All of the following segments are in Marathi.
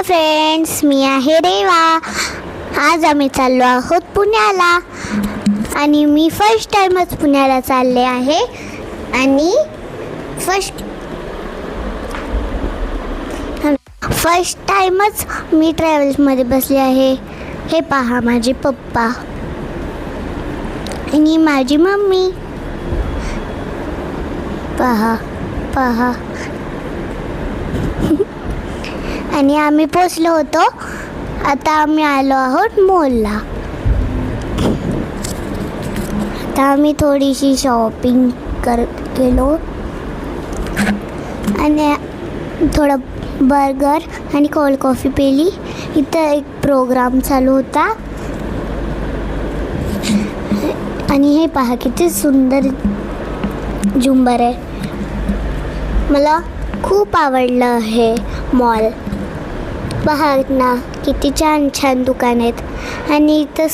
फ्रेंड्स, मी आहे रेवा. आज आम्ही चाललो आहोत पुण्याला आणि मी फर्स्ट टाइमच पुण्याला चालले आहे. आणि फर्स्ट टाइमच मी ट्रॅव्हल्समध्ये बसले आहे. हे पहा, माझे पप्पा आणि माझी मम्मी. पहा पहा. आणि आम्ही पोचलो होतो. आता आम्ही आलो आहोत मॉलला. आता आम्ही थोडीशी शॉपिंग केलो आणि थोडं बर्गर आणि कोल्ड कॉफी पिली. इथं एक प्रोग्राम चालू होता आणि हे पहा किती सुंदर झुंबर आहे. मला खूप आवडलं हे मॉल. पहा ना, किती छान छान दुकान आहेत. आणि इथं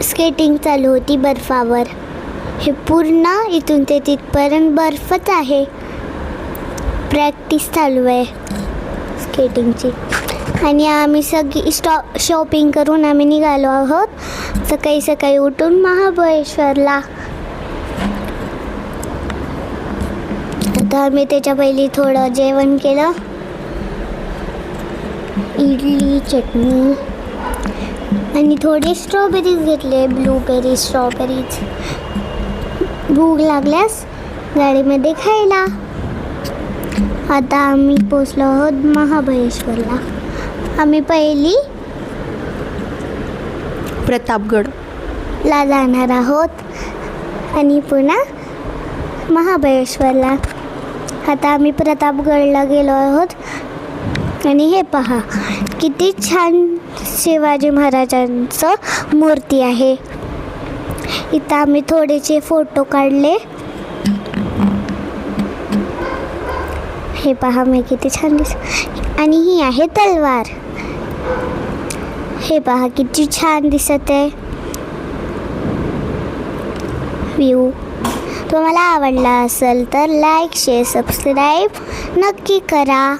स्केटिंग चालू होती बर्फावर. हे पूर्ण इथून ते तिथपर्यंत बर्फच आहे. प्रॅक्टिस चालू आहे स्केटिंगची. आणि आम्ही सगळी शॉपिंग करून आम्ही निघालो आहोत सकाळी सकाळी उठून महाबळेश्वरला. आता आम्ही त्याच्या पहिली थोडं जेवण केलं. इडली, चटणी आणि थोडे स्ट्रॉबेरीज घेतले. Blueberry, strawberries. भूक लागल्यास गाडीमध्ये खायला. आता आम्ही पोचलो आहोत महाबळेश्वरला. आम्ही पहिली प्रतापगडला जाणार आहोत आणि पुन्हा महाबळेश्वरला. आता आम्ही प्रतापगडला गेलो आहोत. आणि हे पहा, किती छान शिवाजी महाराजांचं मूर्ती आहे. इथं आम्ही थोडेसे फोटो काढले. हे पहा, मी किती छान आणि ही आहे तलवार. हे पहा किती छान दिसत आहे व्ह्यू. तुम्हाला आवडला असेल तर लाईक, शेअर, सबस्क्राईब नक्की करा.